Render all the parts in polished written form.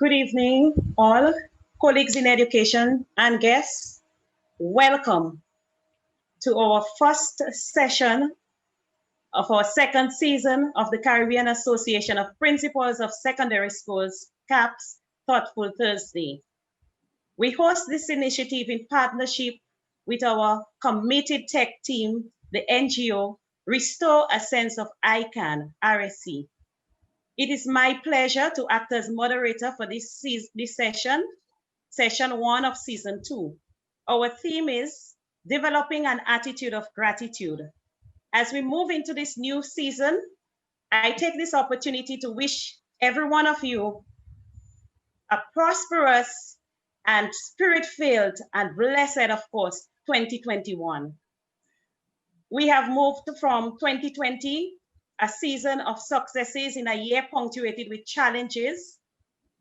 Good evening, all colleagues in education and guests. Welcome to our first session of our second season of the Caribbean Association of Principals of Secondary Schools, CAPS, Thoughtful Thursday. We host this initiative in partnership with our committed tech team, the NGO Restore a Sense of ICANN, RSC. It is my pleasure to act as moderator for this session, session 1 of season 2. Our theme is developing an attitude of gratitude. As we move into this new season, I take this opportunity to wish every one of you a prosperous and spirit-filled and blessed, of course, 2021. We have moved from 2020, a season of successes in a year punctuated with challenges.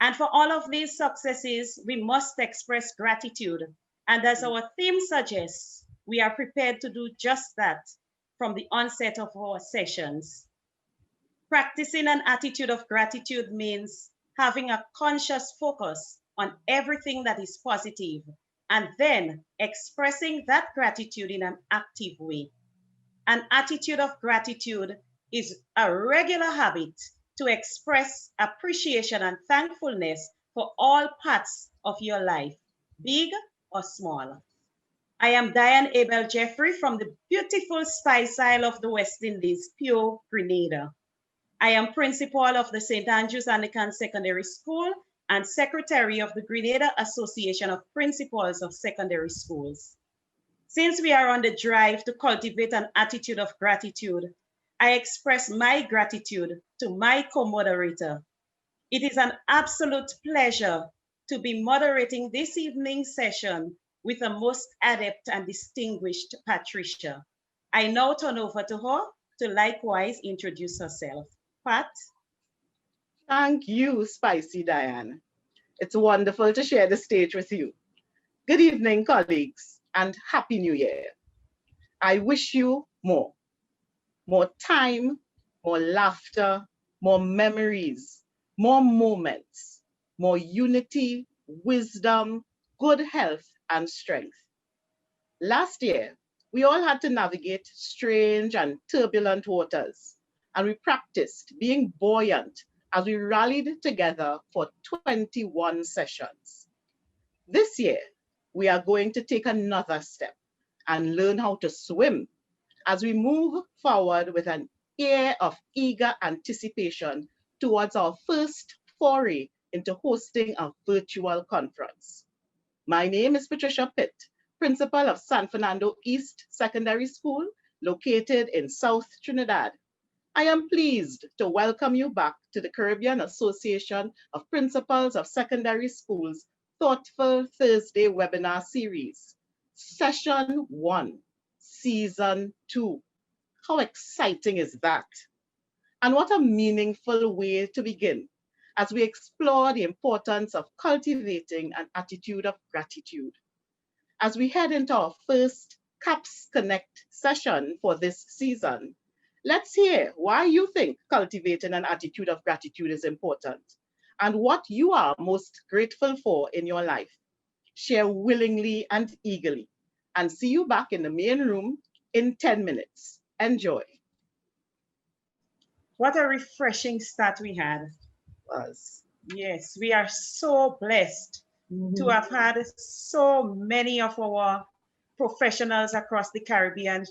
And for all of these successes, we must express gratitude. And as our theme suggests, we are prepared to do just that from the onset of our sessions. Practicing an attitude of gratitude means having a conscious focus on everything that is positive and then expressing that gratitude in an active way. An attitude of gratitude is a regular habit to express appreciation and thankfulness for all parts of your life, big or small. I am Diane Abel Jeffrey from the beautiful Spice Isle of the West Indies, Pure Grenada. I am principal of the St. Andrews Anglican Secondary School and secretary of the Grenada Association of Principals of Secondary Schools. Since we are on the drive to cultivate an attitude of gratitude, I express my gratitude to my co-moderator. It is an absolute pleasure to be moderating this evening's session with a most adept and distinguished Patricia. I now turn over to her to likewise introduce herself. Pat? Thank you, Spicy Diane. It's wonderful to share the stage with you. Good evening, colleagues, and Happy New Year. I wish you more time, more laughter, more memories, more moments, more unity, wisdom, good health, and strength. Last year, we all had to navigate strange and turbulent waters, and we practiced being buoyant as we rallied together for 21 sessions. This year, we are going to take another step and learn how to swim as we move forward with an air of eager anticipation towards our first foray into hosting a virtual conference. My name is Patricia Pitt, principal of San Fernando East Secondary School, located in South Trinidad. I am pleased to welcome you back to the Caribbean Association of Principals of Secondary Schools Thoughtful Thursday webinar series, session 1, season 2. How exciting is that? And what a meaningful way to begin as we explore the importance of cultivating an attitude of gratitude. As we head into our first CAPS Connect session for this season, let's hear why you think cultivating an attitude of gratitude is important and what you are most grateful for in your life. Share willingly and eagerly. And see you back in the main room in 10 minutes. Enjoy. What a refreshing start we had. Was. Yes, we are so blessed to have had so many of our professionals across the Caribbean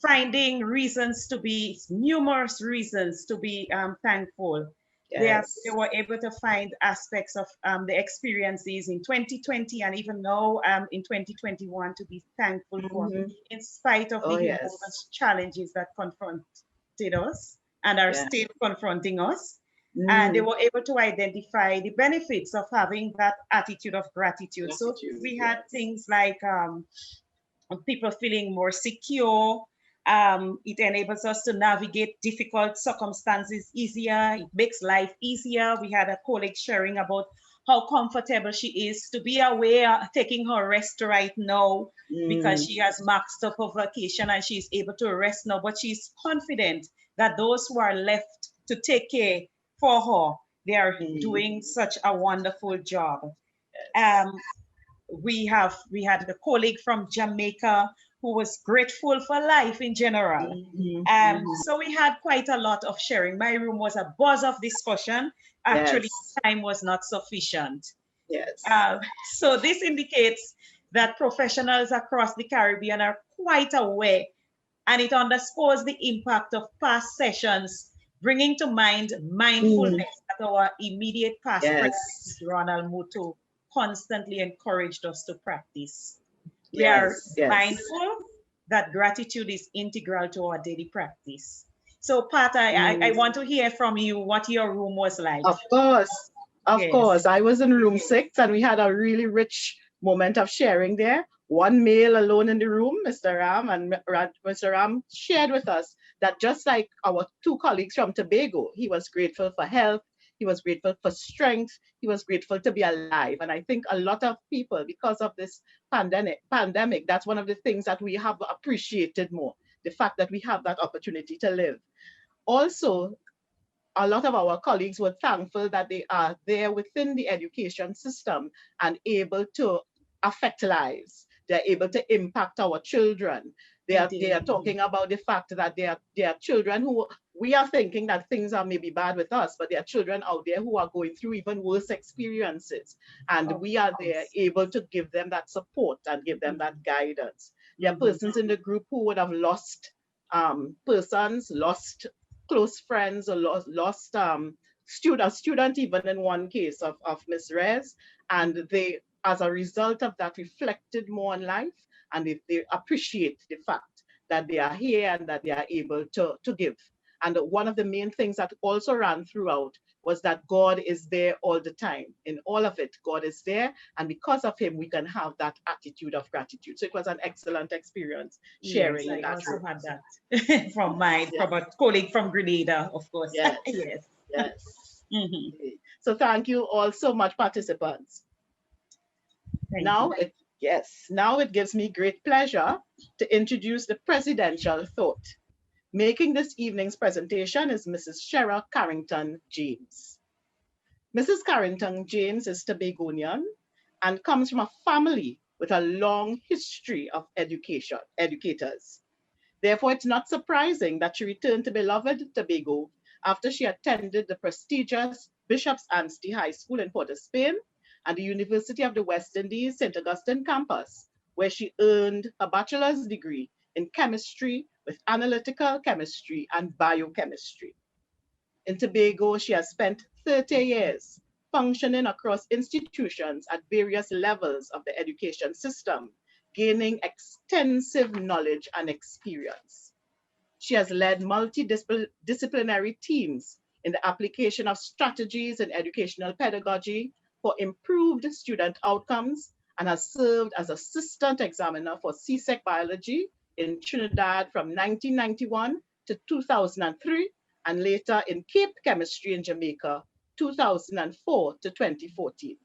finding reasons to be, numerous reasons to be thankful. They were able to find aspects of the experiences in 2020 and even now in 2021 to be thankful for, in spite of the enormous challenges that confronted us and are still confronting us. And they were able to identify the benefits of having that attitude of gratitude. So we had things like people feeling more secure. It enables us to navigate difficult circumstances easier. It makes life easier. We had a colleague sharing about how comfortable she is to be away, taking her rest right now because she has maxed up her vacation and she's able to rest now. But she's confident that those who are left to take care for her, they are doing such a wonderful job. We had a colleague from Jamaica who was grateful for life in general. So we had quite a lot of sharing. My room was a buzz of discussion. Actually, time was not sufficient. So this indicates that professionals across the Caribbean are quite aware, and it underscores the impact of past sessions, bringing to mind mindfulness that our immediate past president, Ronald Muto, constantly encouraged us to practice. We are mindful that gratitude is integral to our daily practice. So, Pat, I want to hear from you what your room was like. Of course. I was in room 6 and we had a really rich moment of sharing there. One male alone in the room, Mr. Ram, and Mr. Ram shared with us that just like our 2 colleagues from Tobago, he was grateful for health, he was grateful for strength, he was grateful to be alive. And I think a lot of people, because of this pandemic, that's one of the things that we have appreciated more, the fact that we have that opportunity to live. Also, a lot of our colleagues were thankful that they are there within the education system and able to affect lives. They're able to impact our children. They are talking about the fact that there are children who, we are thinking that things are maybe bad with us, but there are children out there who are going through even worse experiences. And we are there able to give them that support and give them that guidance. There are persons in the group who would have lost persons, lost close friends, or lost student even in one case of Miss Rez, and they, as a result of that, reflected more on life, and they appreciate the fact that they are here and that they are able to give. And one of the main things that also ran throughout was that God is there all the time. In all of it, God is there, and because of him, we can have that attitude of gratitude. So it was an excellent experience sharing. Yes, I also had that from a colleague from Grenada, of course. Yes. So thank you all so much, participants. Now it gives me great pleasure to introduce the presidential thought. Making this evening's presentation is Mrs. Shera Carrington James. Mrs. Carrington James is Tobagonian and comes from a family with a long history of educators. Therefore, it's not surprising that she returned to beloved Tobago after she attended the prestigious Bishop's Anstey High School in Port of Spain and the University of the West Indies, St. Augustine campus, where she earned a bachelor's degree in chemistry with analytical chemistry and biochemistry. In Tobago, she has spent 30 years functioning across institutions at various levels of the education system, gaining extensive knowledge and experience. She has led multidisciplinary teams in the application of strategies in educational pedagogy for improved student outcomes and has served as assistant examiner for CSEC biology in Trinidad from 1991 to 2003, and later in Cape Chemistry in Jamaica, 2004 to 2014.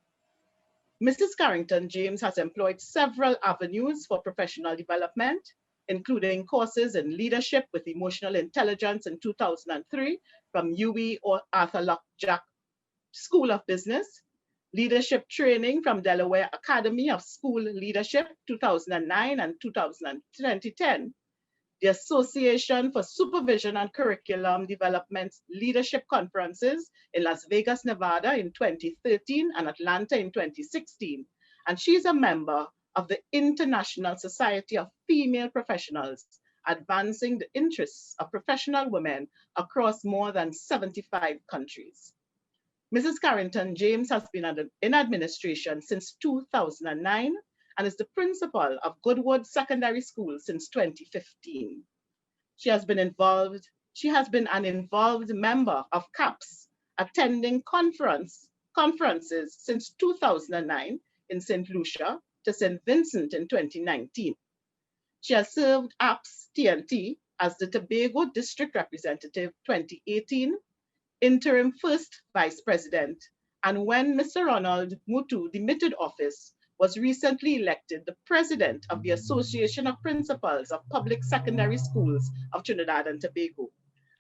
Mrs. Carrington James has employed several avenues for professional development, including courses in leadership with emotional intelligence in 2003 from UWI or Arthur Lock Jack School of Business, leadership training from Delaware Academy of School Leadership 2009 and 2010, the Association for Supervision and Curriculum Development Leadership Conferences in Las Vegas, Nevada in 2013 and Atlanta in 2016. And she's a member of the International Society of Female Professionals, advancing the interests of professional women across more than 75 countries. Mrs. Carrington James has been in administration since 2009 and is the principal of Goodwood Secondary School since 2015. She has been an involved member of CAPS, attending conferences since 2009 in St. Lucia to St. Vincent in 2019. She has served APS TNT as the Tobago District Representative 2018, interim first vice president, and when Mr. Ronald Mutu demitted office, was recently elected the president of the Association of Principals of Public Secondary Schools of Trinidad and Tobago,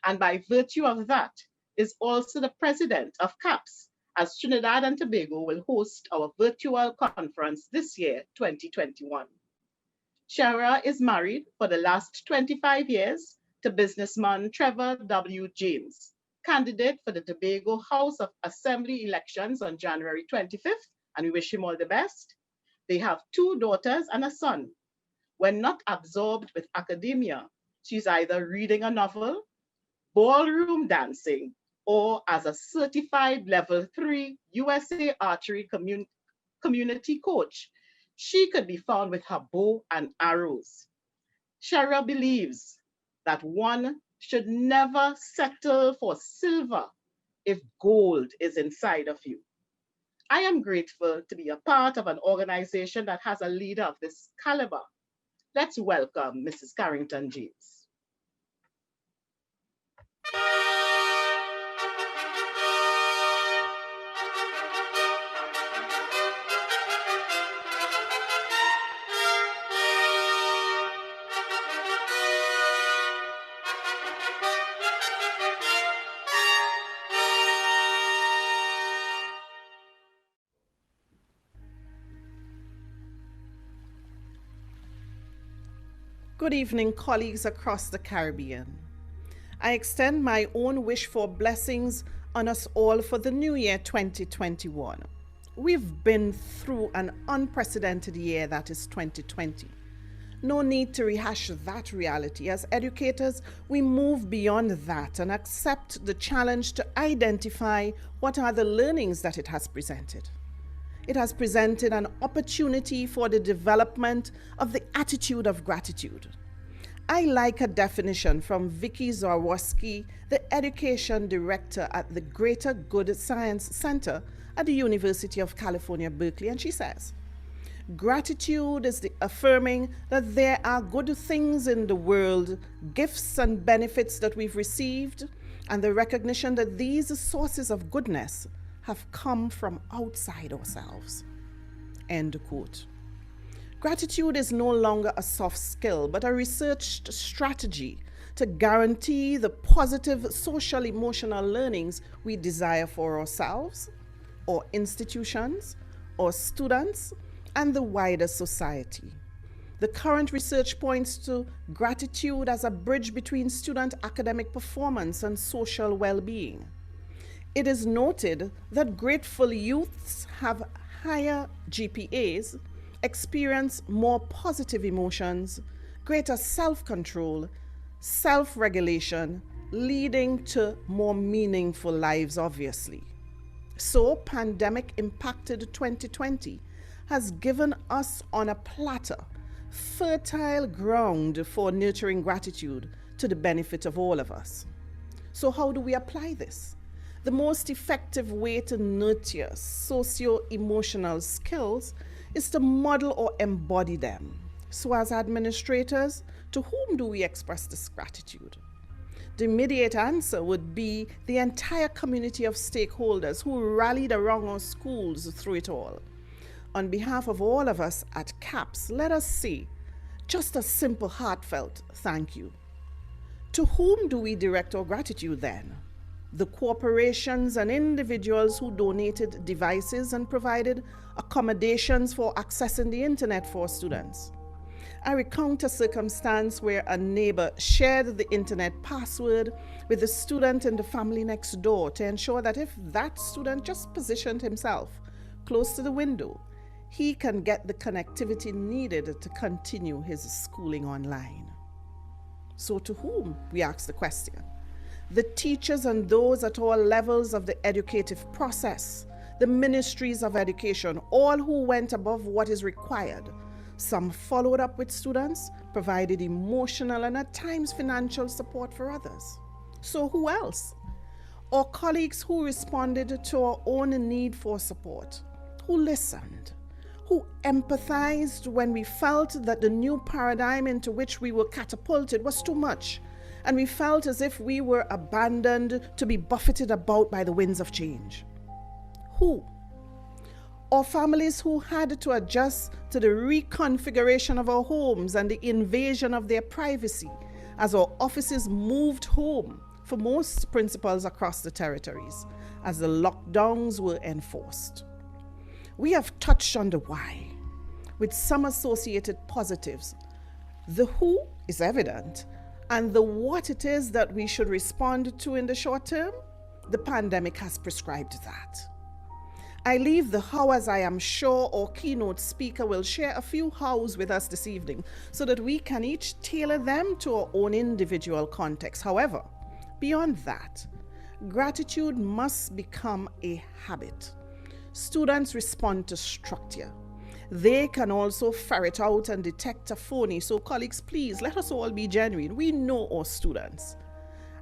and by virtue of that, is also the president of CAPS, as Trinidad and Tobago will host our virtual conference this year, 2021. Shara is married for the last 25 years to businessman Trevor W. James, candidate for the Tobago House of Assembly elections on January 25th, and we wish him all the best. They have 2 daughters and a son. When not absorbed with academia, she's either reading a novel, ballroom dancing, or as a certified level 3 USA Archery community coach. She could be found with her bow and arrows. Shara believes that one should never settle for silver if gold is inside of you. I am grateful to be a part of an organization that has a leader of this caliber. Let's welcome Mrs. Carrington James. Good evening, colleagues across the Caribbean. I extend my own wish for blessings on us all for the new year 2021. We've been through an unprecedented year that is 2020. No need to rehash that reality. As educators, we move beyond that and accept the challenge to identify what are the learnings that it has presented. It has presented an opportunity for the development of the attitude of gratitude. I like a definition from Vicky Zaworski, the Education Director at the Greater Good Science Center at the University of California, Berkeley, and she says, gratitude is the affirming that there are good things in the world, gifts and benefits that we've received, and the recognition that these sources of goodness have come from outside ourselves. End quote. Gratitude is no longer a soft skill, but a researched strategy to guarantee the positive social emotional learnings we desire for ourselves, or institutions, or students, and the wider society. The current research points to gratitude as a bridge between student academic performance and social well-being. It is noted that grateful youths have higher GPAs, experience more positive emotions, greater self-control, self-regulation, leading to more meaningful lives, obviously. So, pandemic impacted 2020 has given us on a platter fertile ground for nurturing gratitude to the benefit of all of us. So how do we apply this? The most effective way to nurture socio-emotional skills is to model or embody them. So as administrators, to whom do we express this gratitude? The immediate answer would be the entire community of stakeholders who rallied around our schools through it all. On behalf of all of us at CAPS, let us say just a simple, heartfelt thank you. To whom do we direct our gratitude then? the corporations and individuals who donated devices and provided accommodations for accessing the internet for students. I recount a circumstance where a neighbor shared the internet password with the student in the family next door to ensure that if that student just positioned himself close to the window, he can get the connectivity needed to continue his schooling online. So to whom, we ask the question? The teachers and those at all levels of the educative process, the ministries of education, all who went above what is required. Some followed up with students, provided emotional and at times financial support for others. So who else? Our colleagues who responded to our own need for support, who listened, who empathized when we felt that the new paradigm into which we were catapulted was too much, and we felt as if we were abandoned to be buffeted about by the winds of change. Who? Or families who had to adjust to the reconfiguration of our homes and the invasion of their privacy as our offices moved home for most principals across the territories as the lockdowns were enforced. We have touched on the why, with some associated positives. The who is evident, and the what it is that we should respond to in the short term, the pandemic has prescribed that. I leave the how, as I am sure our keynote speaker will share a few hows with us this evening so that we can each tailor them to our own individual context. However, beyond that, gratitude must become a habit. Students respond to structure. They can also ferret out and detect a phony. So colleagues, please let us all be genuine. We know our students.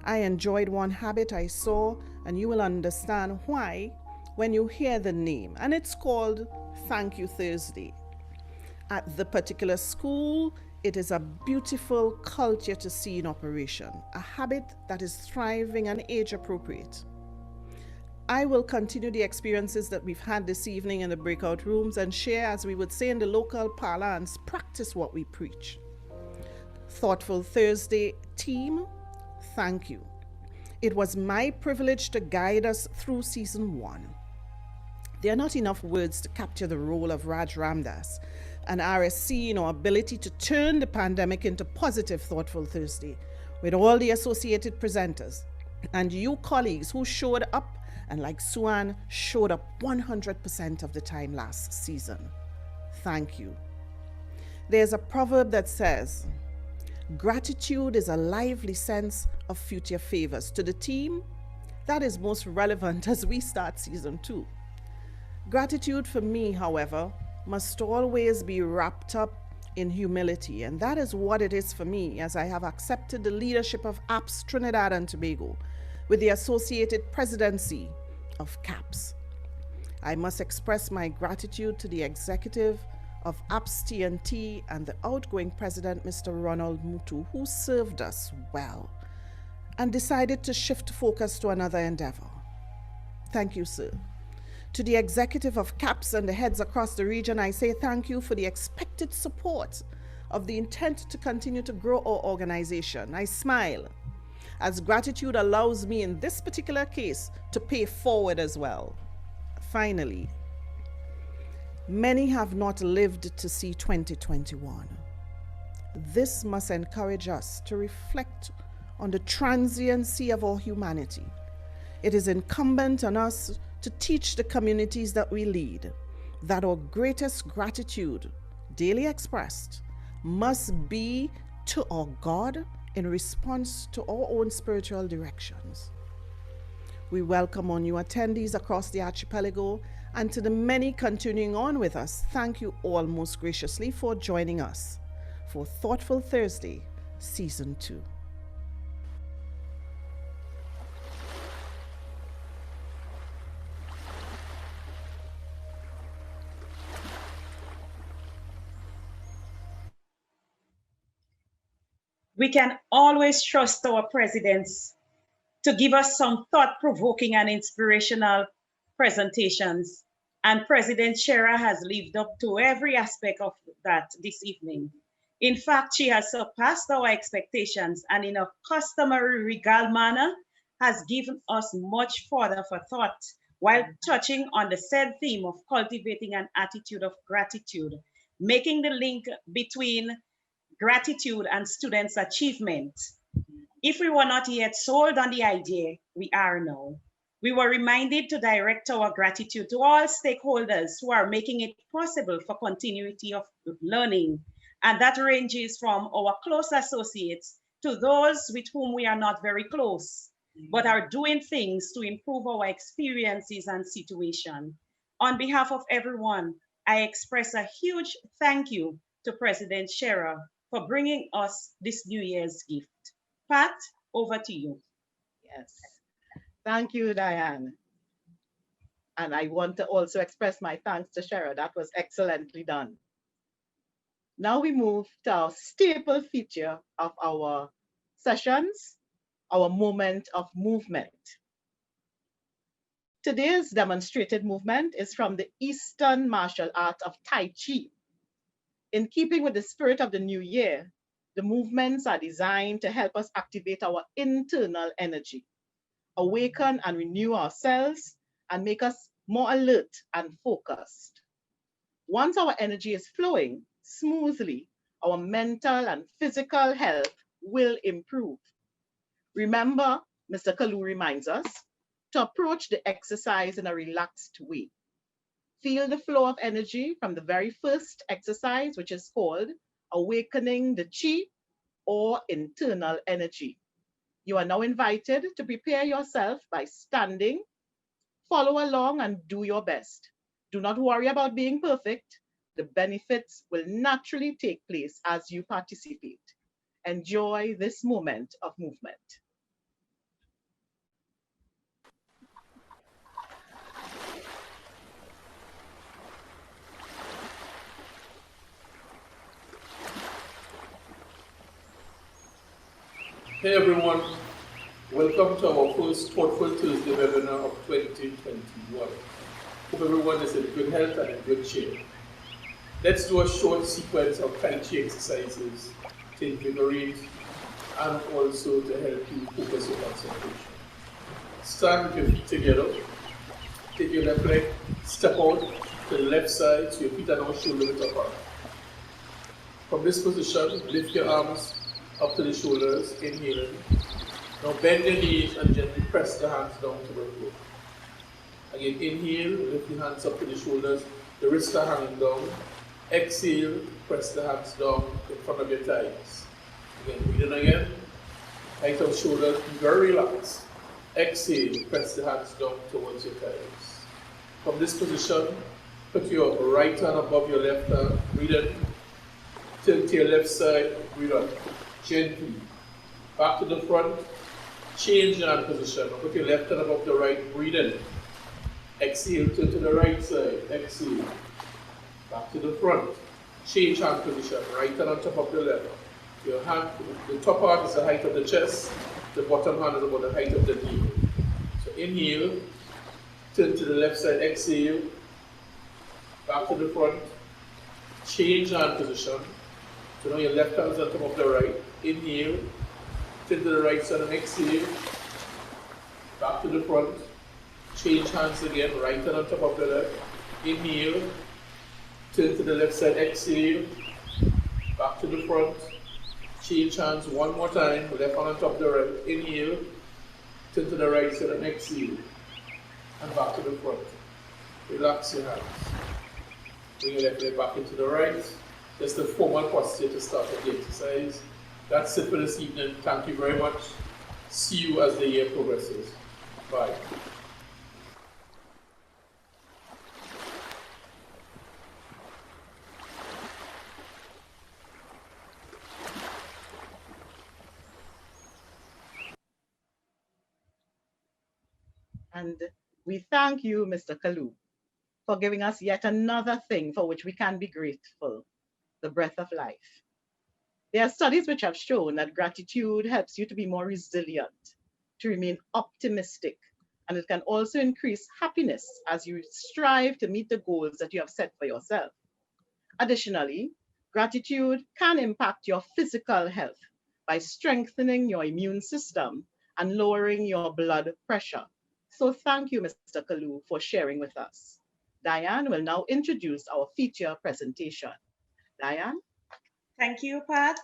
I enjoyed one habit I saw, and you will understand why when you hear the name, and it's called Thank You Thursday. At the particular school, it is a beautiful culture to see in operation, a habit that is thriving and age appropriate. I will continue the experiences that we've had this evening in the breakout rooms and share, as we would say in the local parlance, practice what we preach. Thoughtful Thursday team, thank you. It was my privilege to guide us through season 1. There are not enough words to capture the role of Raj Ramdas and RSC in our ability to turn the pandemic into positive Thoughtful Thursday, with all the associated presenters and you colleagues who showed up and, like Suan, showed up 100% of the time last season. Thank you. There's a proverb that says, gratitude is a lively sense of future favors. To the team, that is most relevant as we start season 2. Gratitude for me, however, must always be wrapped up in humility, and that is what it is for me as I have accepted the leadership of APS Trinidad and Tobago with the associated presidency of CAPS. I must express my gratitude to the executive of APS TNT and the outgoing president, Mr. Ronald Mutu, who served us well and decided to shift focus to another endeavor. Thank you, sir. To the executive of CAPS and the heads across the region, I say thank you for the expected support of the intent to continue to grow our organization. I smile, as gratitude allows me in this particular case to pay forward as well. Finally, many have not lived to see 2021. This must encourage us to reflect on the transiency of our humanity. It is incumbent on us to teach the communities that we lead that our greatest gratitude, daily expressed, must be to our God in response to our own spiritual directions. We welcome our new attendees across the archipelago, and to the many continuing on with us, thank you all most graciously for joining us for Thoughtful Thursday, Season 2. We can always trust our presidents to give us some thought-provoking and inspirational presentations. And President Shera has lived up to every aspect of that this evening. In fact, she has surpassed our expectations, and in a customary regal manner, has given us much further for thought while touching on the said theme of cultivating an attitude of gratitude, making the link between gratitude and students' achievement. If we were not yet sold on the idea, we are now. We were reminded to direct our gratitude to all stakeholders who are making it possible for continuity of learning. And that ranges from our close associates to those with whom we are not very close, but are doing things to improve our experiences and situation. On behalf of everyone, I express a huge thank you to President Scherer for bringing us this New Year's gift. Pat, over to you. Yes. Thank you, Diane. And I want to also express my thanks to Shara. That was excellently done. Now we move to our staple feature of our sessions, our moment of movement. Today's demonstrated movement is from the Eastern martial art of Tai Chi. In keeping with the spirit of the new year, the movements are designed to help us activate our internal energy, awaken and renew ourselves, and make us more alert and focused. Once our energy is flowing smoothly, our mental and physical health will improve. Remember, Mr. Kalu reminds us to approach the exercise in a relaxed way. Feel the flow of energy from the very first exercise, which is called awakening the chi or internal energy. You are now invited to prepare yourself by standing. Follow along and do your best. Do not worry about being perfect. The benefits will naturally take place as you participate. Enjoy this moment of movement. Hey everyone, welcome to our first Thoughtful Tuesday webinar of 2021. Hope everyone is in good health and in good shape. Let's do a short sequence of Tai Chi exercises to invigorate and also to help you focus your concentration. Stand with your feet together. Take your left leg, step out to the left side so your feet are now shoulder width apart. From this position, lift your arms up to the shoulders, inhaling. Now bend your knees and gently press the hands down to the floor. Again, inhale, lift the hands up to the shoulders, the wrists are hanging down. Exhale, press the hands down in front of your thighs. Again, breathe in again. Height of shoulders, be very relaxed. Exhale, press the hands down towards your thighs. From this position, put your right hand above your left hand, breathe in. Tilt to your left side, breathe out. Gently. Back to the front, change your hand position. Put your left hand above the right, breathe in. Exhale, turn to the right side, exhale. Back to the front, change hand position, right hand on top of the left. Your hand, the top part is the height of the chest, the bottom hand is about the height of the knee. So inhale, turn to the left side, exhale. Back to the front, change hand position. So now your left hand is on top of the right. Inhale, turn to the right side and exhale. Back to the front, change hands again, right hand on top of the left. Inhale, turn to the left side, exhale. Back to the front, change hands one more time, left hand on top of the right. Inhale, turn to the right side and exhale. And back to the front. Relax your hands. Bring your left leg back into the right. Just a formal posture to start the exercise. That's it for this evening. Thank you very much. See you as the year progresses. Bye. And we thank you, Mr. Kalu, for giving us yet another thing for which we can be grateful, the breath of life. There are studies which have shown that gratitude helps you to be more resilient, to remain optimistic, and it can also increase happiness as you strive to meet the goals that you have set for yourself. Additionally, gratitude can impact your physical health by strengthening your immune system and lowering your blood pressure. So thank you, Mr. Kalu, for sharing with us. Diane will now introduce our feature presentation. Diane? Thank you, Pat.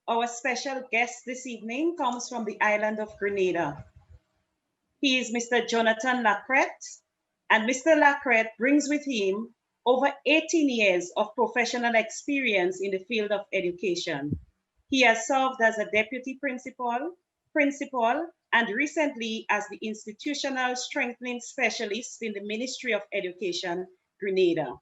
Our special guest this evening comes from the island of Grenada. He is Mr. Jonathan Lacrette, and Mr. Lacrette brings with him over 18 years of professional experience in the field of education. He has served as a deputy principal, and recently as the institutional strengthening specialist in the Ministry of Education, Grenada.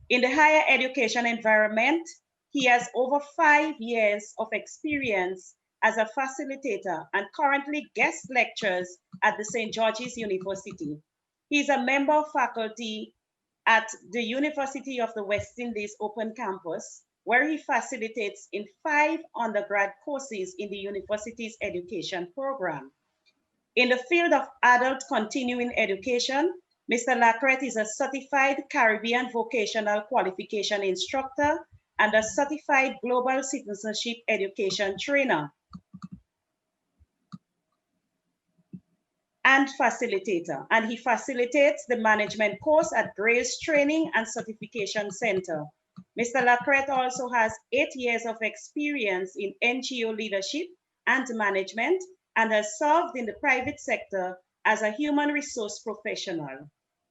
In the higher education environment, he has over 5 years of experience as a facilitator and currently guest lectures at the St. George's University. He is a member of faculty at the University of the West Indies Open Campus, where he facilitates in 5 undergrad courses in the university's education program. In the field of adult continuing education, Mr. Lacrette is a certified Caribbean vocational qualification instructor and a certified global citizenship education trainer and facilitator. And he facilitates the management course at Grace Training and Certification Center. Mr. Lacrette also has 8 years of experience in NGO leadership and management and has served in the private sector as a human resource professional.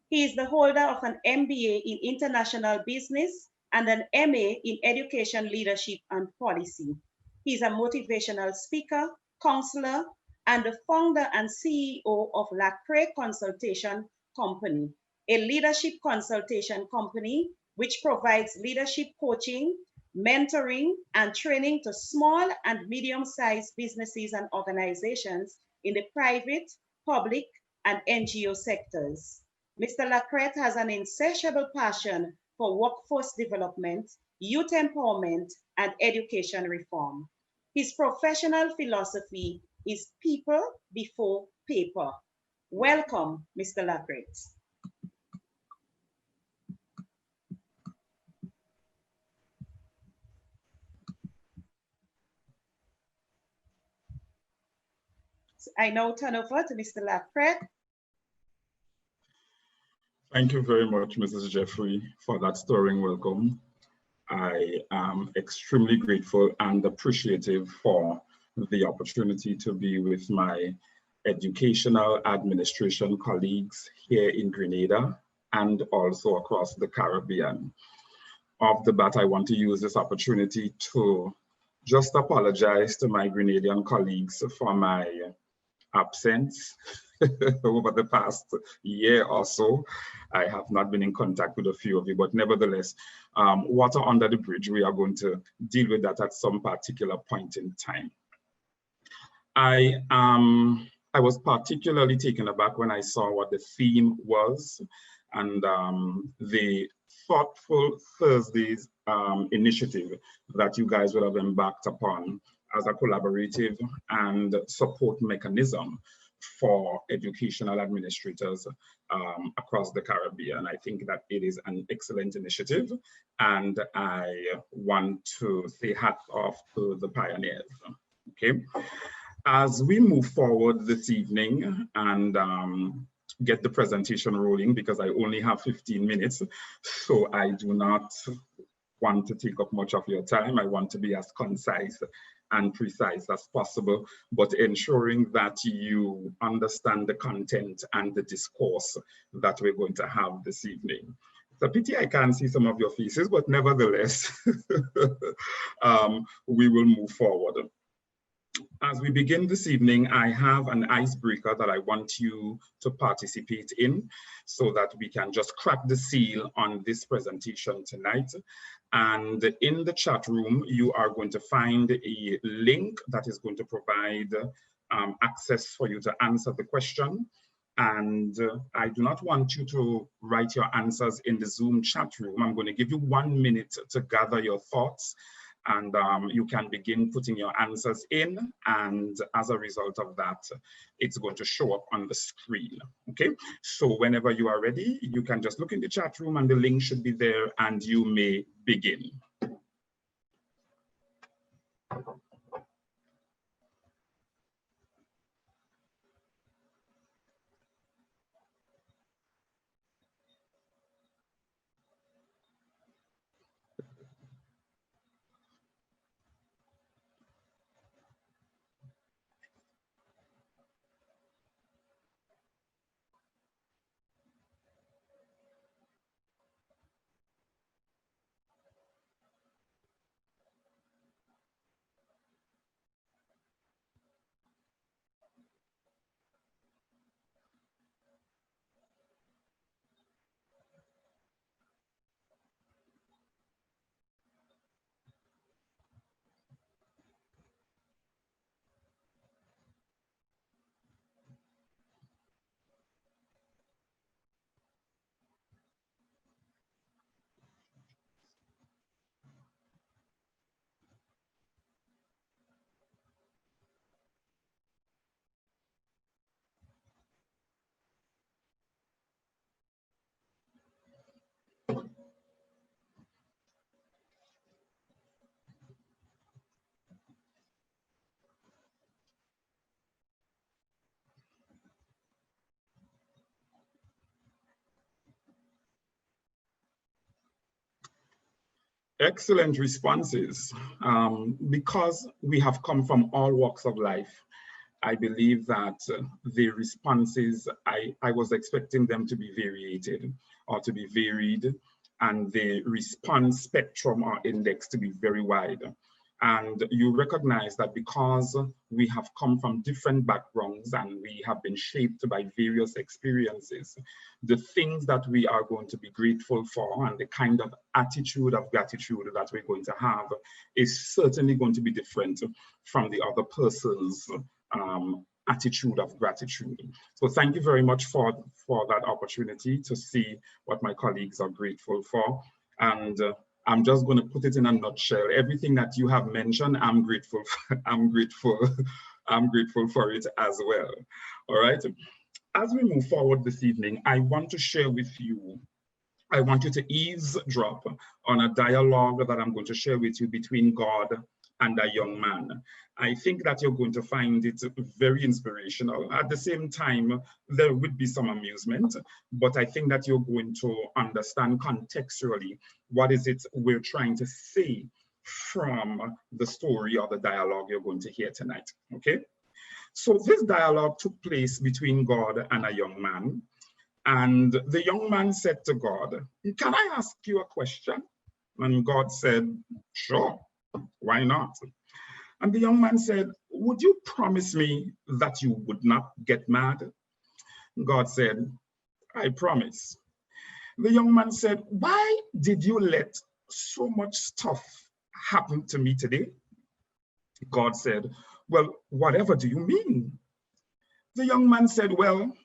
He is the holder of an MBA in International Business and an MA in Education Leadership and Policy. He is a motivational speaker, counselor, and the founder and CEO of Lacrette Consultation Company, a leadership consultation company which provides leadership coaching, mentoring, and training to small and medium-sized businesses and organizations in the private, public, and NGO sectors. Mr. Lacrette has an insatiable passion for workforce development, youth empowerment, and education reform. His professional philosophy is people before paper. Welcome, Mr. Lacrette. I now turn over to Mr. Lacrette. Thank you very much, Mrs. Jeffrey, for that stirring welcome. I am extremely grateful and appreciative for the opportunity to be with my educational administration colleagues here in Grenada and also across the Caribbean. Off the bat, I want to use this opportunity to just apologize to my Grenadian colleagues for my absence over the past year or so. I have not been in contact with a few of you, but nevertheless, water under the bridge. We are going to deal with that at some particular point in time. I was particularly taken aback when I saw what the theme was, and the Thoughtful Thursdays initiative that you guys would have embarked upon as a collaborative and support mechanism for educational administrators across the Caribbean. I think that it is an excellent initiative, and I want to say hats off to the pioneers. Okay, as we move forward this evening and get the presentation rolling, because I only have 15 minutes, so I do not want to take up much of your time. I want to be as concise and precise as possible, but ensuring that you understand the content and the discourse that we're going to have this evening. It's a pity I can't see some of your faces, but nevertheless, we will move forward. As we begin this evening, I have an icebreaker that I want you to participate in so that we can just crack the seal on this presentation tonight. And in the chat room, you are going to find a link that is going to provide access for you to answer the question. And I do not want you to write your answers in the Zoom chat room. I'm going to give you 1 minute to gather your thoughts, and you can begin putting your answers in, and as a result of that, it's going to show up on the screen, okay? So whenever you are ready, you can just look in the chat room and the link should be there and you may begin. Excellent responses. Because we have come from all walks of life, I believe that the responses, I was expecting them to be variated or to be varied, and the response spectrum or index to be very wide. And you recognize that because we have come from different backgrounds and we have been shaped by various experiences, the things that we are going to be grateful for and the kind of attitude of gratitude that we're going to have is certainly going to be different from the other person's attitude of gratitude. So thank you very much for that opportunity to see what my colleagues are grateful for. And I'm just going to put it in a nutshell. Everything that you have mentioned, I'm grateful for, I'm grateful for it as well. All right. As we move forward this evening, I want to share with you, I want you to eavesdrop on a dialogue that I'm going to share with you between God and a young man. I think that you're going to find it very inspirational. At the same time, there would be some amusement, but I think that you're going to understand contextually what is it we're trying to say from the story or the dialogue you're going to hear tonight, okay? So this dialogue took place between God and a young man, and the young man said to God, "Can I ask you a question?" And God said, "Sure, why not?" And the young man said, "Would you promise me that you would not get mad?" God said, "I promise." The young man said, "Why did you let so much stuff happen to me today?" God said, "Well, whatever do you mean?" The young man said, "Well,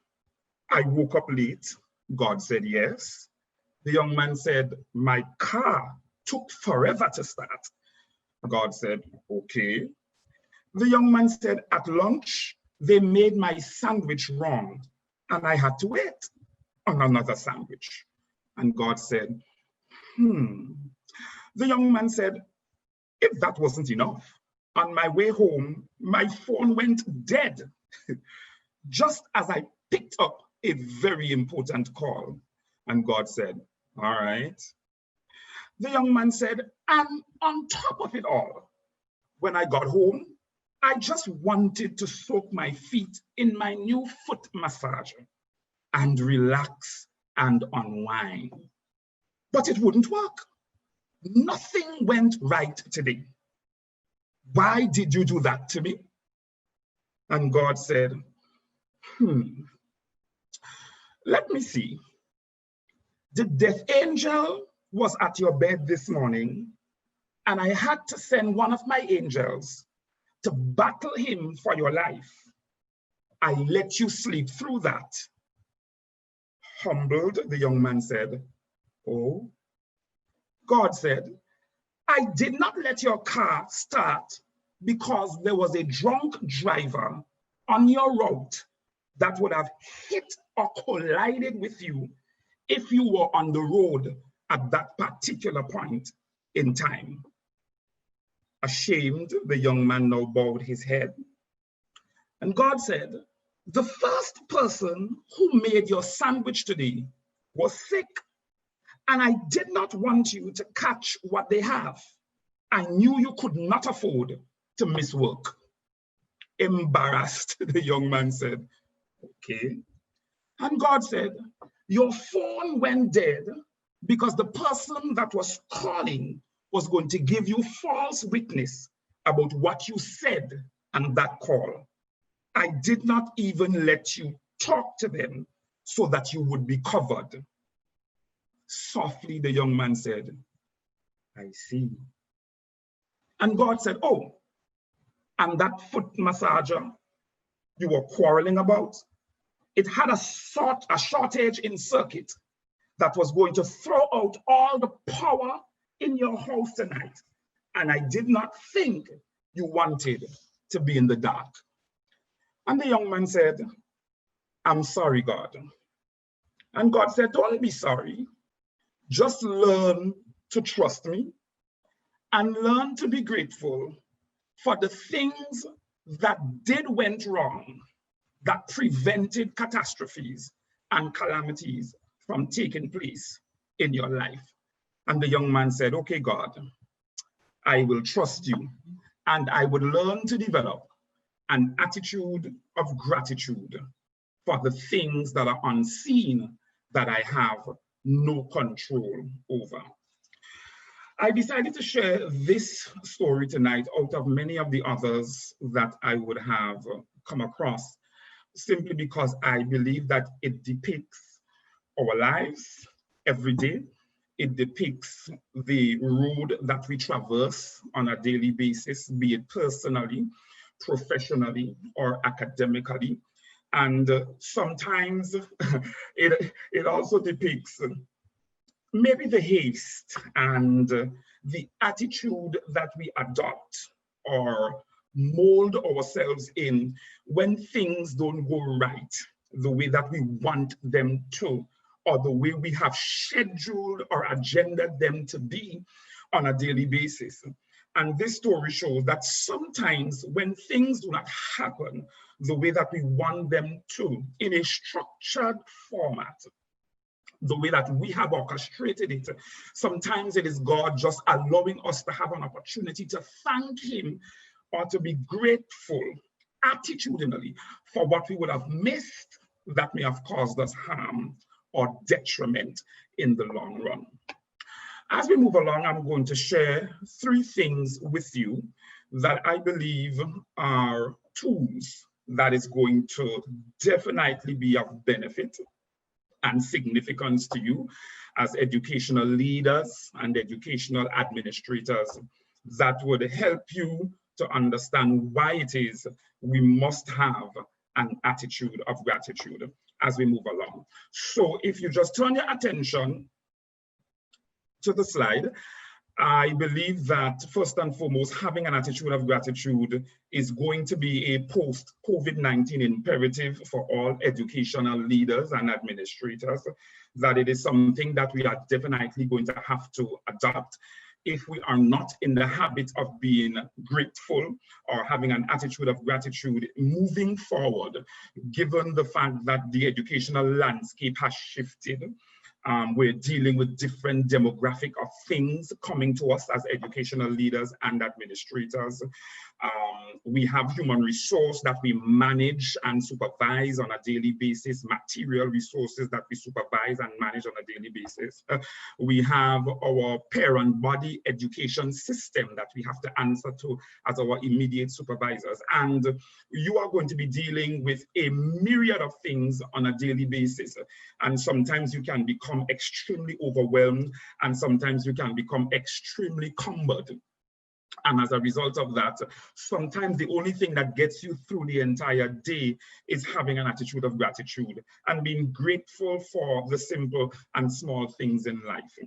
I woke up late." God said, "Yes." The young man said, "My car took forever to start." God said, "Okay." The young man said, "At lunch, they made my sandwich wrong, and I had to wait on another sandwich." And God said, The young man said, "If that wasn't enough, on my way home, my phone went dead, just as I picked up a very important call." And God said, "All right." The young man said, "And on top of it all, when I got home, I just wanted to soak my feet in my new foot massager and relax and unwind. But it wouldn't work. Nothing went right today. Why did you do that to me?" And God said, Let me see. The death angel was at your bed this morning, and I had to send one of my angels to battle him for your life. I let you sleep through that." Humbled, the young man said, "Oh." God said, "I did not let your car start because there was a drunk driver on your route that would have hit or collided with you if you were on the road at that particular point in time." Ashamed, the young man now bowed his head. And God said, "The first person who made your sandwich today was sick, and I did not want you to catch what they have. I knew you could not afford to miss work." Embarrassed, the young man said, "Okay." And God said, "Your phone went dead because the person that was calling was going to give you false witness about what you said on that call. I did not even let you talk to them so that you would be covered." Softly, the young man said, "I see." And God said, "Oh, and that foot massager you were quarreling about, it had a shortage in circuit that was going to throw out all the power in your house tonight. And I did not think you wanted to be in the dark." And the young man said, "I'm sorry, God." And God said, "Don't be sorry. Just learn to trust me and learn to be grateful for the things that went wrong, that prevented catastrophes and calamities from taking place in your life. And the young man said, okay, God, I will trust you, and I would learn to develop an attitude of gratitude for the things that are unseen that I have no control over. I decided to share this story tonight out of many of the others that I would have come across, simply because I believe that it depicts our lives every day. It depicts the road that we traverse on a daily basis, be it personally, professionally, or academically. And sometimes it also depicts maybe the haste and the attitude that we adopt or mold ourselves in when things don't go right the way that we want them to, or the way we have scheduled or agendaed them to be on a daily basis. And this story shows that sometimes when things do not happen the way that we want them to, in a structured format, the way that we have orchestrated it, sometimes it is God just allowing us to have an opportunity to thank him or to be grateful attitudinally for what we would have missed that may have caused us harm or detriment in the long run. As we move along, I'm going to share 3 things with you that I believe are tools that is going to definitely be of benefit and significance to you as educational leaders and educational administrators, that would help you to understand why it is we must have an attitude of gratitude as we move along. So if you just turn your attention to the slide, I believe that first and foremost, having an attitude of gratitude is going to be a post-COVID-19 imperative for all educational leaders and administrators, that it is something that we are definitely going to have to adopt if we are not in the habit of being grateful or having an attitude of gratitude moving forward, given the fact that the educational landscape has shifted. We're dealing with different demographic of things coming to us as educational leaders and administrators. We have human resource that we manage and supervise on a daily basis, material resources that we supervise and manage on a daily basis. We have our parent body education system that we have to answer to as our immediate supervisors. And you are going to be dealing with a myriad of things on a daily basis. And sometimes you can become extremely overwhelmed, and sometimes you can become extremely cumbered. And as a result of that, sometimes the only thing that gets you through the entire day is having an attitude of gratitude and being grateful for the simple and small things in life.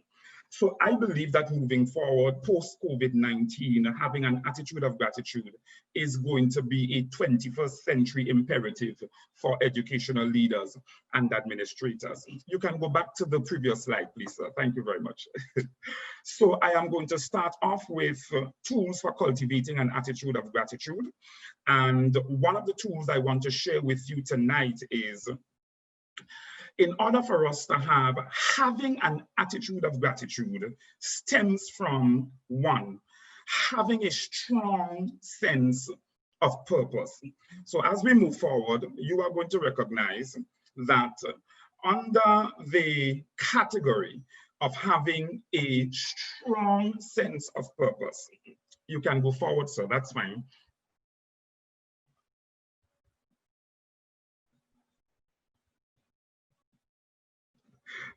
So I believe that moving forward, post-COVID-19, having an attitude of gratitude is going to be a 21st century imperative for educational leaders and administrators. You can go back to the previous slide, please, sir. Thank you very much. So I am going to start off with tools for cultivating an attitude of gratitude. And one of the tools I want to share with you tonight is, in order for us to have having an attitude of gratitude stems from, 1, having a strong sense of purpose. So as we move forward, you are going to recognize that under the category of having a strong sense of purpose, you can go forward, sir, that's fine.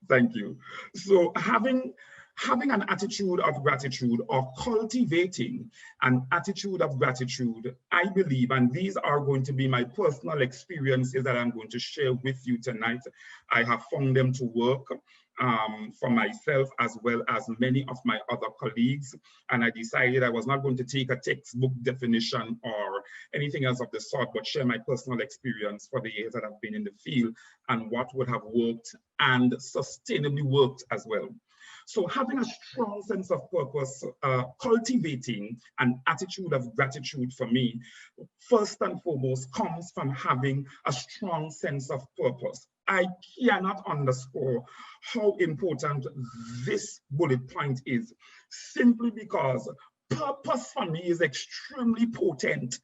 Thank you. So having an attitude of gratitude or cultivating an attitude of gratitude, I believe, and these are going to be my personal experiences that I'm going to share with you tonight. I have found them to work for myself as well as many of my other colleagues. And I decided I was not going to take a textbook definition or anything else of the sort, but share my personal experience for the years that I've been in the field and what would have worked and sustainably worked as well. So having a strong sense of purpose, cultivating an attitude of gratitude for me, first and foremost, comes from having a strong sense of purpose. I cannot underscore how important this bullet point is, simply because purpose for me is extremely potent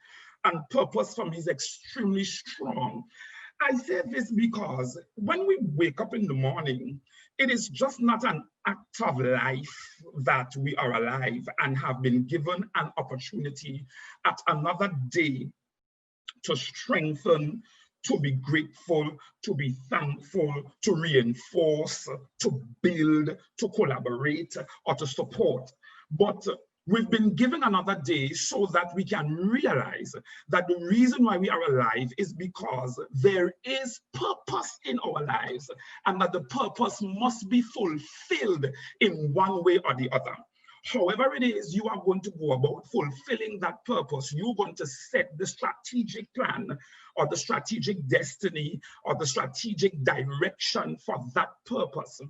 and purpose for me is extremely strong. I say this because when we wake up in the morning, it is just not an act of life that we are alive and have been given an opportunity at another day to strengthen, to be grateful, to be thankful, to reinforce, to build, to collaborate, or to support. But we've been given another day so that we can realize that the reason why we are alive is because there is purpose in our lives, and that the purpose must be fulfilled in one way or the other. However it is you are going to go about fulfilling that purpose, you're going to set the strategic plan or the strategic destiny or the strategic direction for that purpose.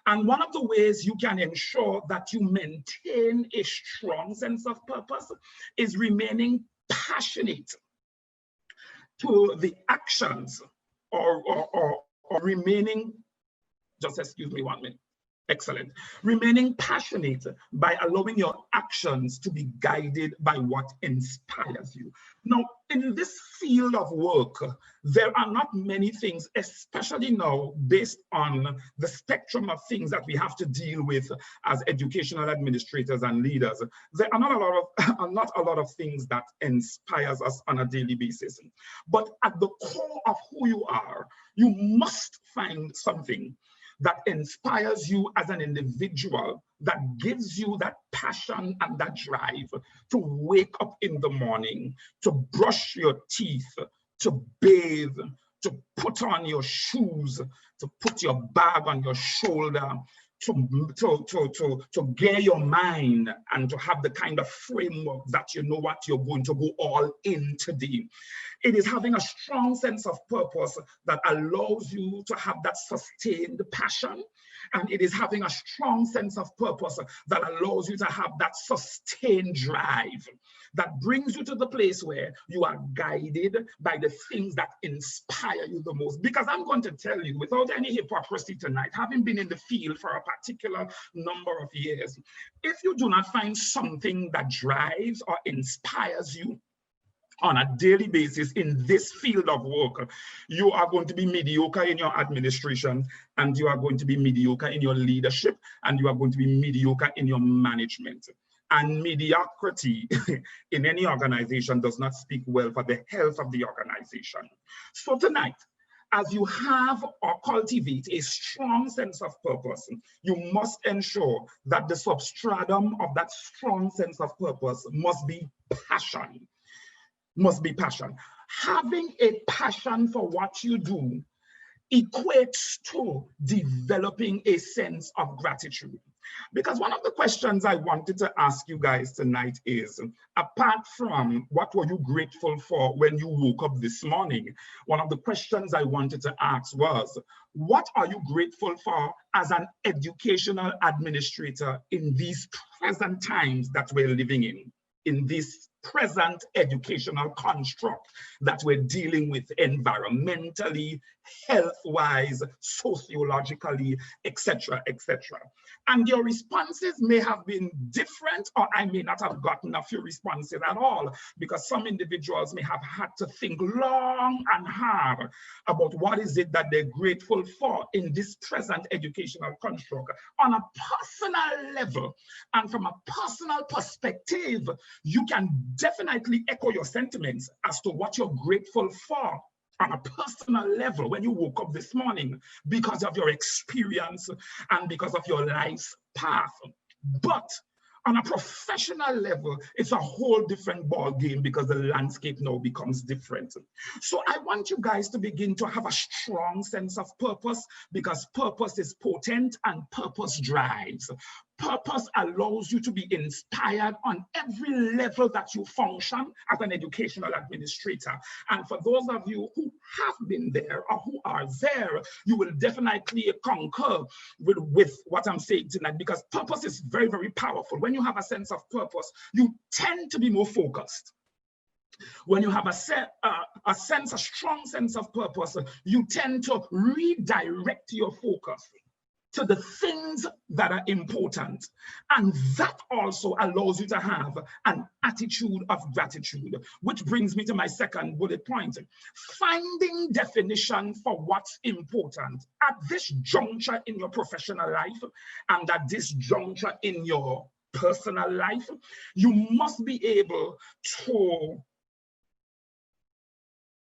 And one of the ways you can ensure that you maintain a strong sense of purpose is remaining passionate to the actions or remaining, just excuse me 1 minute. Excellent. Remaining passionate by allowing your actions to be guided by what inspires you. Now, in this field of work, there are not many things, especially now based on the spectrum of things that we have to deal with as educational administrators and leaders. There are not a lot of things that inspires us on a daily basis. But at the core of who you are, you must find something that inspires you as an individual, that gives you that passion and that drive to wake up in the morning, to brush your teeth, to bathe, to put on your shoes, to put your bag on your shoulder, to gear your mind and to have the kind of framework that you know what you're going to go all in today. It is having a strong sense of purpose that allows you to have that sustained passion. And it is having a strong sense of purpose that allows you to have that sustained drive that brings you to the place where you are guided by the things that inspire you the most. Because I'm going to tell you, without any hypocrisy tonight, having been in the field for a particular number of years, if you do not find something that drives or inspires you on a daily basis in this field of work, you are going to be mediocre in your administration, and you are going to be mediocre in your leadership, and you are going to be mediocre in your management. And mediocrity in any organization does not speak well for the health of the organization. So tonight, as you have or cultivate a strong sense of purpose, you must ensure that the substratum of that strong sense of purpose must be passion. Must be passion. Having a passion for what you do equates to developing a sense of gratitude. Because one of the questions I wanted to ask you guys tonight is, apart from what were you grateful for when you woke up this morning, one of the questions I wanted to ask was, what are you grateful for as an educational administrator in these present times that we're living in this present educational construct that we're dealing with environmentally, health-wise, sociologically, etc., etc. And your responses may have been different, or I may not have gotten a few responses at all, because some individuals may have had to think long and hard about what is it that they're grateful for in this present educational construct on a personal level. And from a personal perspective, you can definitely echo your sentiments as to what you're grateful for on a personal level when you woke up this morning because of your experience and because of your life's path. But on a professional level, it's a whole different ball game because the landscape now becomes different. So I want you guys to begin to have a strong sense of purpose, because purpose is potent and purpose drives. Purpose allows you to be inspired on every level that you function as an educational administrator. And for those of you who have been there or who are there, you will definitely concur with what I'm saying tonight, because purpose is very, very powerful. When you have a sense of purpose, you tend to be more focused. When you have a strong sense of purpose, you tend to redirect your focus to the things that are important. And that also allows you to have an attitude of gratitude, which brings me to my second bullet point. Finding definition for what's important at this juncture in your professional life and at this juncture in your personal life, you must be able to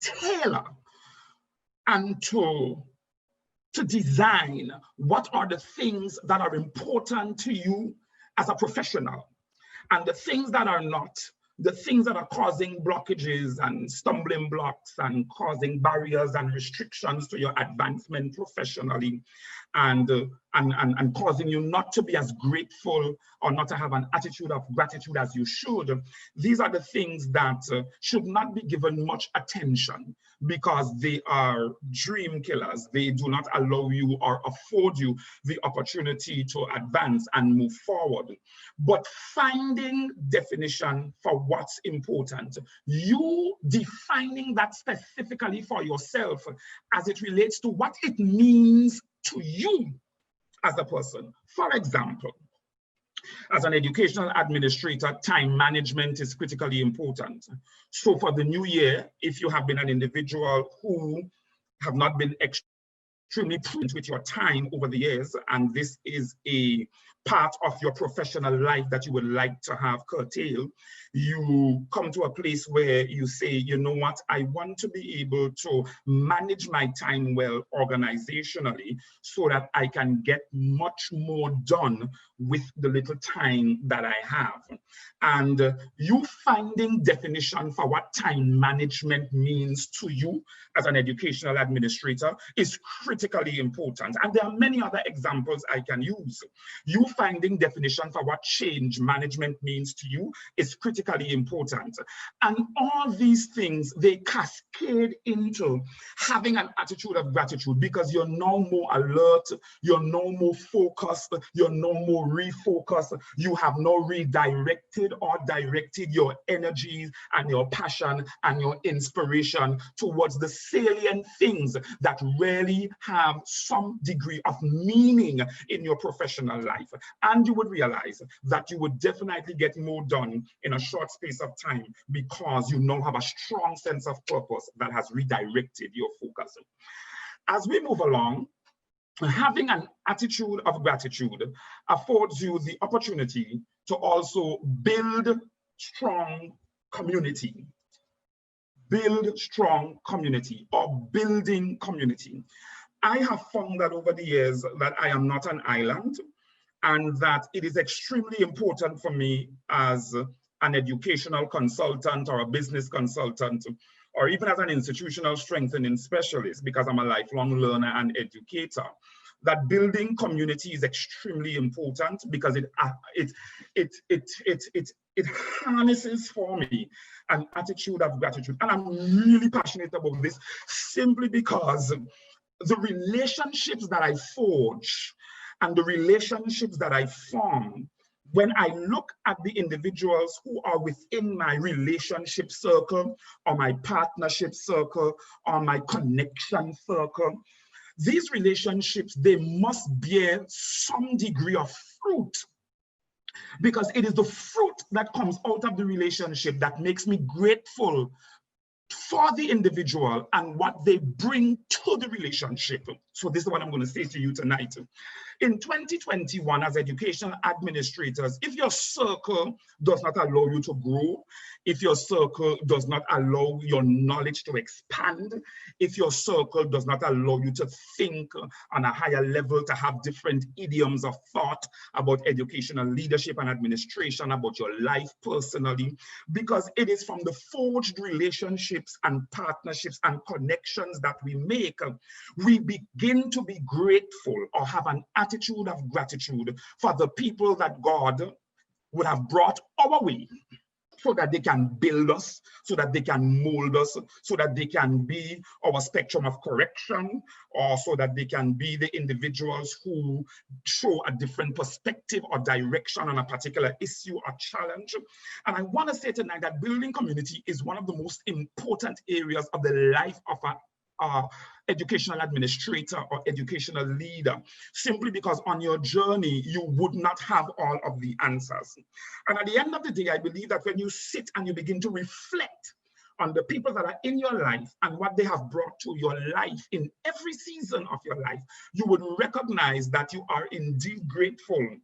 tailor and to design what are the things that are important to you as a professional, and the things that are not, the things that are causing blockages and stumbling blocks and causing barriers and restrictions to your advancement professionally, and causing you not to be as grateful or not to have an attitude of gratitude as you should. These are the things that should not be given much attention, because they are dream killers. They do not allow you or afford you the opportunity to advance and move forward. But finding definition for what's important, you defining that specifically for yourself as it relates to what it means to you as a person. For example, as an educational administrator, time management is critically important. So for the new year, if you have been an individual who have not been extremely prudent with your time over the years, and this is a part of your professional life that you would like to have curtailed, you come to a place where you say, you know what, I want to be able to manage my time well organizationally so that I can get much more done with the little time that I have. And you finding definition for what time management means to you as an educational administrator is critically important. And there are many other examples I can use. You finding definition for what change management means to you is critically important. And all these things, they cascade into having an attitude of gratitude, because you're now more alert, you're now more focused, you're now more refocused, you have now redirected or directed your energies and your passion and your inspiration towards the salient things that really have some degree of meaning in your professional life. And you would realize that you would definitely get more done in a short space of time, because you now have a strong sense of purpose that has redirected your focus. As we move along, having an attitude of gratitude affords you the opportunity to also build strong community. Build strong community, or building community. I have found that over the years that I am not an island, and that it is extremely important for me as an educational consultant or a business consultant, or even as an institutional strengthening specialist, because I'm a lifelong learner and educator, that building community is extremely important, because it harnesses for me an attitude of gratitude. And I'm really passionate about this simply because the relationships that I forge and the relationships that I form, when I look at the individuals who are within my relationship circle or my partnership circle or my connection circle, these relationships, they must bear some degree of fruit, because it is the fruit that comes out of the relationship that makes me grateful for the individual and what they bring to the relationship. So this is what I'm going to say to you tonight. In 2021, as educational administrators, if your circle does not allow you to grow, if your circle does not allow your knowledge to expand, if your circle does not allow you to think on a higher level, to have different idioms of thought about educational leadership and administration, about your life personally, because it is from the forged relationships and partnerships and connections that we make, we begin to be grateful or have an attitude of gratitude for the people that God would have brought our way so that they can build us, so that they can mold us, so that they can be our spectrum of correction, or so that they can be the individuals who show a different perspective or direction on a particular issue or challenge. And I want to say tonight that building community is one of the most important areas of the life of a educational administrator or educational leader, simply because on your journey, you would not have all of the answers. And at the end of the day, I believe that when you sit and you begin to reflect on the people that are in your life and what they have brought to your life in every season of your life, you would recognize that you are indeed grateful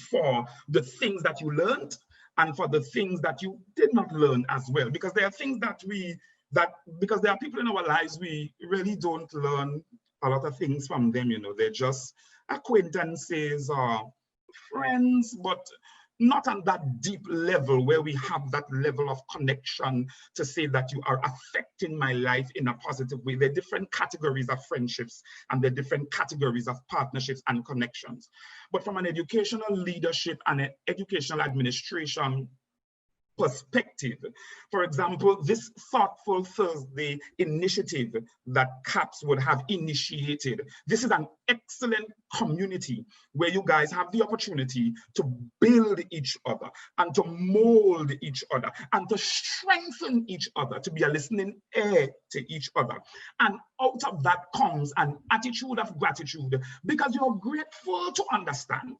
for the things that you learned and for the things that you did not learn as well. Because there are things because there are people in our lives, we really don't learn a lot of things from them, they're just acquaintances or friends, but not on that deep level where we have that level of connection to say that you are affecting my life in a positive way. There are different categories of friendships and there are different categories of partnerships and connections. But from an educational leadership and an educational administration perspective. For example, this Thoughtful Thursday initiative that CAPS would have initiated, this is an excellent community where you guys have the opportunity to build each other and to mold each other and to strengthen each other, to be a listening ear to each other. And out of that comes an attitude of gratitude because you're grateful to understand.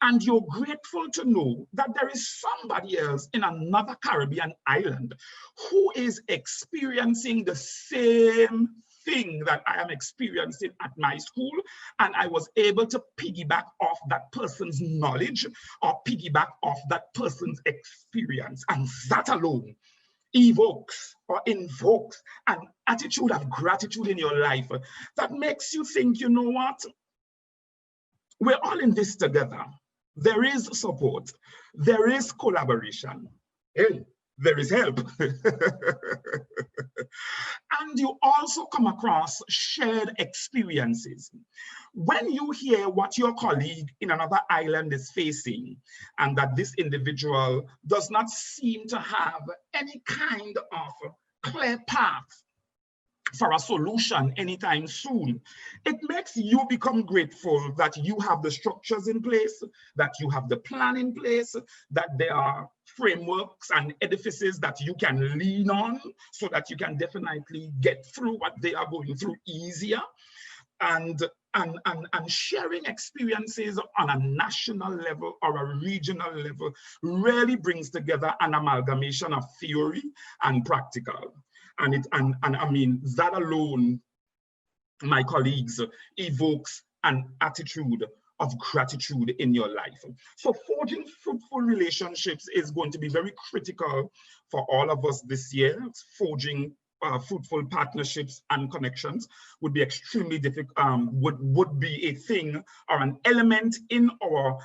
And you're grateful to know that there is somebody else in another Caribbean island who is experiencing the same thing that I am experiencing at my school. And I was able to piggyback off that person's knowledge or piggyback off that person's experience. And that alone evokes or invokes an attitude of gratitude in your life that makes you think, you know what? We're all in this together. There is support. There is collaboration. Hey, there is help. And you also come across shared experiences. When you hear what your colleague in another island is facing, and that this individual does not seem to have any kind of clear path for a solution anytime soon, it makes you become grateful that you have the structures in place, that you have the plan in place, that there are frameworks and edifices that you can lean on so that you can definitely get through what they are going through easier. And sharing experiences on a national level or a regional level really brings together an amalgamation of theory and practical. And I mean, that alone, my colleagues, evokes an attitude of gratitude in your life. So forging fruitful relationships is going to be very critical for all of us this year. Forging fruitful partnerships and connections would be extremely difficult, would be a thing or an element in our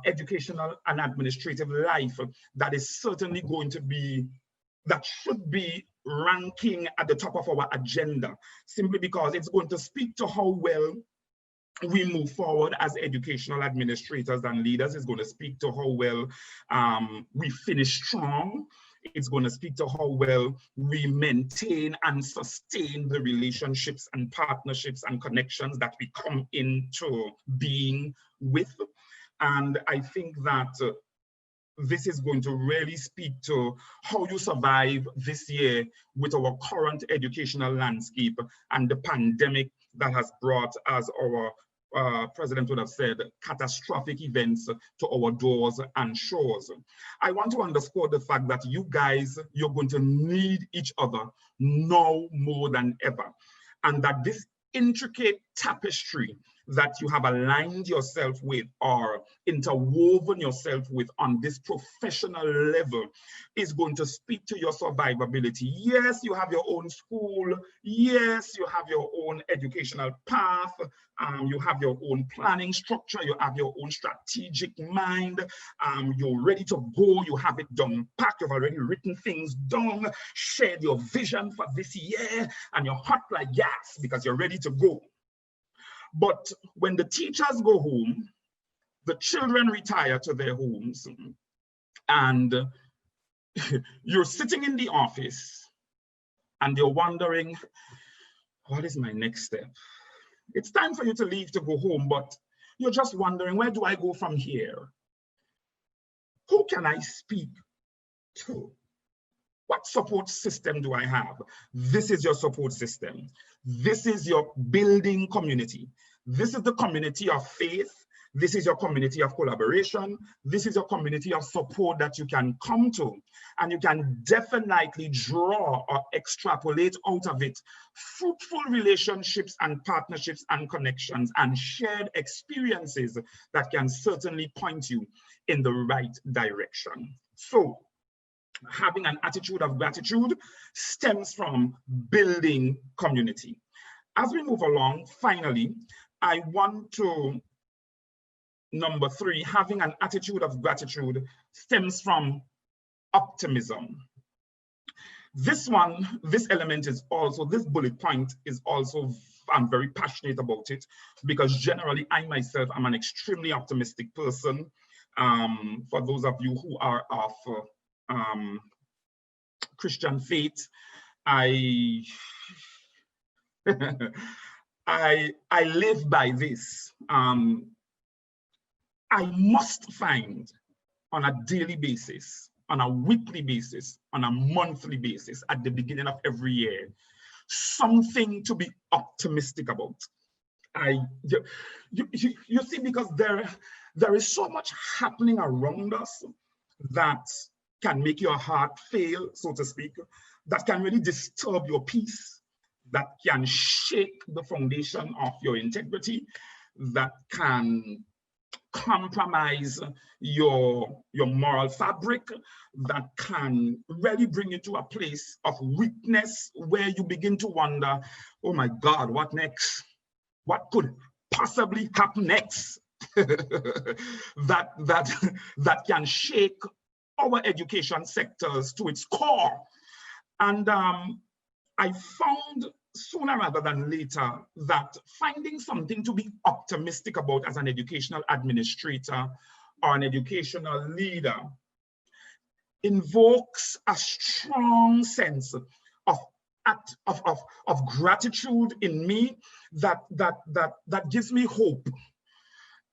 educational and administrative life that is certainly going to be, that should be ranking at the top of our agenda, simply because it's going to speak to how well we move forward as educational administrators and leaders. It's going to speak to how well we finish strong. It's going to speak to how well we maintain and sustain the relationships and partnerships and connections that we come into being with. And I think that this is going to really speak to how you survive this year with our current educational landscape and the pandemic that has brought, as our president would have said, catastrophic events to our doors and shores. I want to underscore the fact that you guys, you're going to need each other now more than ever. And that this intricate tapestry that you have aligned yourself with or interwoven yourself with on this professional level is going to speak to your survivability. Yes, you have your own school. Yes, you have your own educational path. You have your own planning structure. You have your own strategic mind. You're ready to go. You have it done packed. You've already written things down, shared your vision for this year, and you're hot like gas because you're ready to go. But when the teachers go home, the children retire to their homes, and you're sitting in the office and you're wondering, what is my next step? It's time for you to leave to go home, but you're just wondering, where do I go from here? Who can I speak to? What support system do I have? This is your support system. This is your building community. This is the community of faith. This is your community of collaboration. This is your community of support that you can come to. And you can definitely draw or extrapolate out of it fruitful relationships and partnerships and connections and shared experiences that can certainly point you in the right direction. So, having an attitude of gratitude stems from building community. As we move along, finally, I want to, number 3, having an attitude of gratitude stems from optimism. This element is also, this bullet point is also, I'm very passionate about it because generally I myself am an extremely optimistic person. For those of you who are of Christian faith, I live by this. I must find on a daily basis, on a weekly basis, on a monthly basis, at the beginning of every year, something to be optimistic about. You see, because there is so much happening around us that can make your heart fail, so to speak, that can really disturb your peace, that can shake the foundation of your integrity, that can compromise your moral fabric, that can really bring you to a place of weakness where you begin to wonder, oh my God, what next? What could possibly happen next? that can shake our education sectors to its core. And I found sooner rather than later that finding something to be optimistic about as an educational administrator or an educational leader invokes a strong sense of gratitude in me that gives me hope.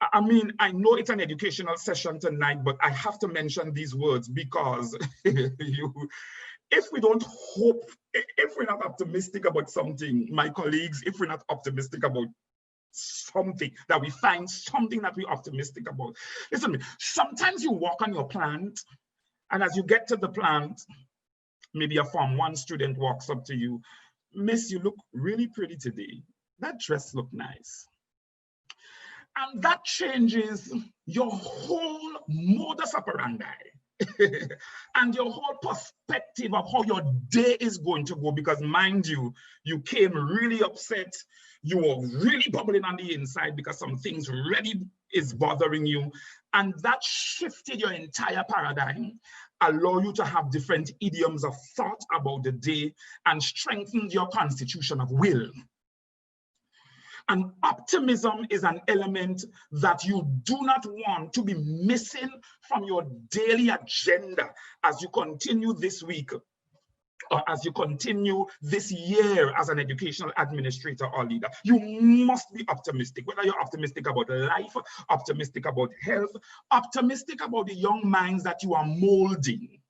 I mean, I know it's an educational session tonight, but I have to mention these words because if we don't hope, if we're not optimistic about something, my colleagues, if we're not optimistic about something, that we find something that we're optimistic about. Listen to me, sometimes you walk on your plant, and as you get to the plant, maybe a Form 1 student walks up to you, "Miss, you look really pretty today. That dress looked nice." And that changes your whole modus operandi and your whole perspective of how your day is going to go. Because mind you, you came really upset. You were really bubbling on the inside because some things really is bothering you. And that shifted your entire paradigm, allow you to have different idioms of thought about the day, and strengthened your constitution of will. And optimism is an element that you do not want to be missing from your daily agenda as you continue this week, or as you continue this year as an educational administrator or leader. You must be optimistic, whether you're optimistic about life, optimistic about health, optimistic about the young minds that you are molding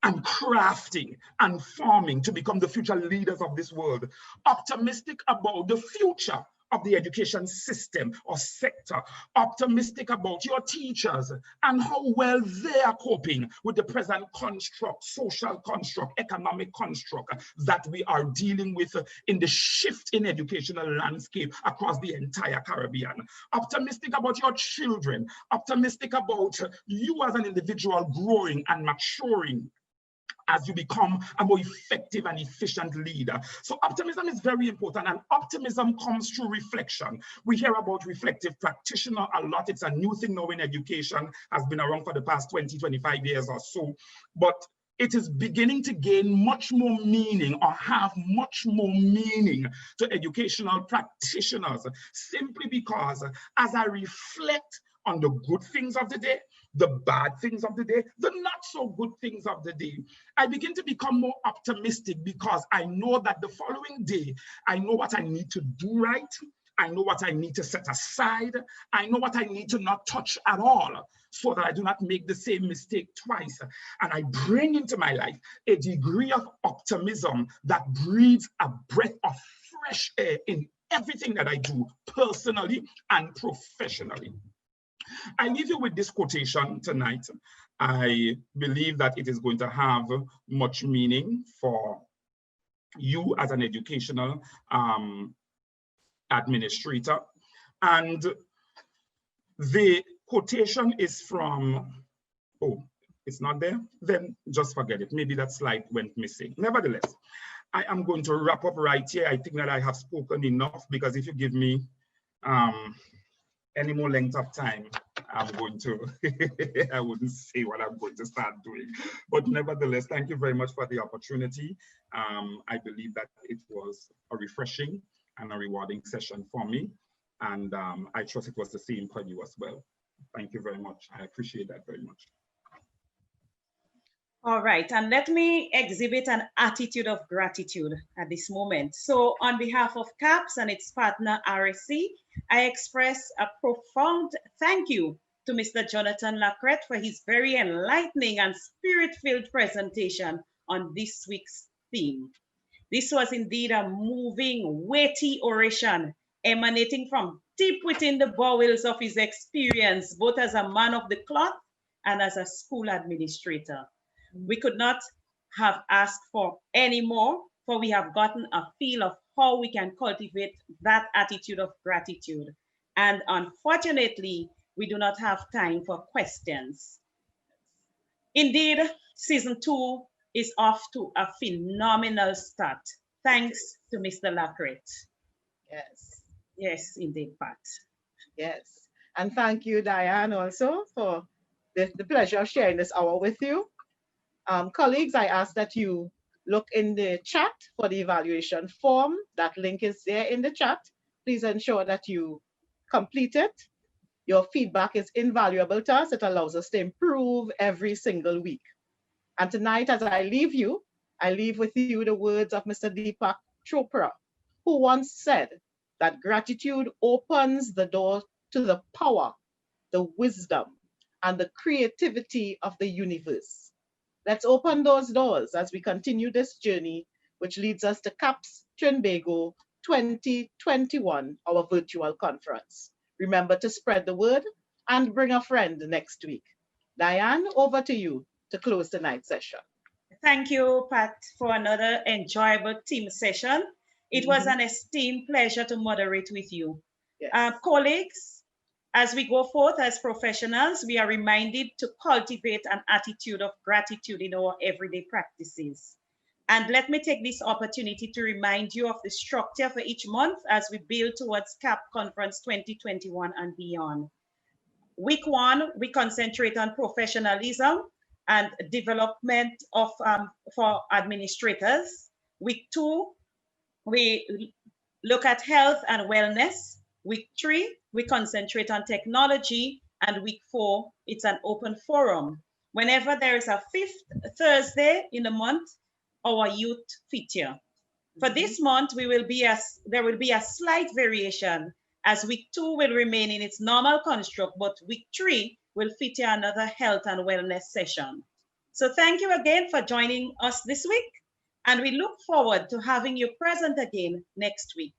and crafting and forming to become the future leaders of this world. Optimistic about the future of the education system or sector. Optimistic about your teachers and how well they are coping with the present construct, social construct, economic construct that we are dealing with in the shift in educational landscape across the entire Caribbean. Optimistic about your children. Optimistic about you as an individual growing and maturing as you become a more effective and efficient leader. So optimism is very important, and optimism comes through reflection. We hear about reflective practitioner a lot. It's a new thing now in education, has been around for the past 20, 25 years or so, but it is beginning to gain much more meaning, or have much more meaning to educational practitioners, simply because as I reflect on the good things of the day, the bad things of the day, the not so good things of the day. I begin to become more optimistic because I know that the following day, I know what I need to do right. I know what I need to set aside. I know what I need to not touch at all so that I do not make the same mistake twice. And I bring into my life a degree of optimism that breathes a breath of fresh air in everything that I do personally and professionally. I leave you with this quotation tonight. I believe that it is going to have much meaning for you as an educational administrator. And the quotation is from, oh, it's not there? Then just forget it. Maybe that slide went missing. Nevertheless, I am going to wrap up right here. I think that I have spoken enough, because if you give me any more length of time, I'm going to, I wouldn't say what I'm going to start doing. But nevertheless, thank you very much for the opportunity. I believe that it was a refreshing and a rewarding session for me. And I trust it was the same for you as well. Thank you very much. I appreciate that very much. All right, and let me exhibit an attitude of gratitude at this moment. So on behalf of CAPS and its partner RSC, I express a profound thank you to Mr. Jonathan Lacrette for his very enlightening and spirit-filled presentation on this week's theme. This was indeed a moving, weighty oration emanating from deep within the bowels of his experience, both as a man of the cloth and as a school administrator. We could not have asked for any more, for we have gotten a feel of how we can cultivate that attitude of gratitude. And unfortunately, we do not have time for questions. Indeed, season 2 is off to a phenomenal start. Thanks to Mr. Lacrette. Yes. Yes, indeed, Pat. Yes. And thank you, Diane, also for the pleasure of sharing this hour with you. Colleagues, I ask that you look in the chat for the evaluation form. That link is there in the chat. Please ensure that you complete it. Your feedback is invaluable to us. It allows us to improve every single week. And tonight, as I leave you, I leave with you the words of Mr. Deepak Chopra, who once said that gratitude opens the door to the power, the wisdom, and the creativity of the universe. Let's open those doors as we continue this journey, which leads us to CAPS Trinbago 2021, our virtual conference. Remember to spread the word and bring a friend next week. Diane, over to you to close tonight's session. Thank you, Pat, for another enjoyable team session. It was an esteemed pleasure to moderate with you. Yes. Colleagues, as we go forth as professionals, we are reminded to cultivate an attitude of gratitude in our everyday practices. And let me take this opportunity to remind you of the structure for each month as we build towards CAP Conference 2021 and beyond. Week 1, we concentrate on professionalism and development of for administrators. Week 2, we look at health and wellness. Week 3, we concentrate on technology, and week 4, it's an open forum. Whenever there is a 5th Thursday in the month, our youth feature. For this month, there will be a slight variation, as week 2 will remain in its normal construct, but week 3 will feature another health and wellness session. So thank you again for joining us this week, and we look forward to having you present again next week.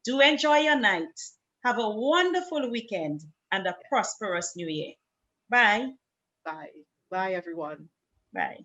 Do enjoy your night. Have a wonderful weekend and a prosperous new year. Bye. Bye. Bye, everyone. Bye.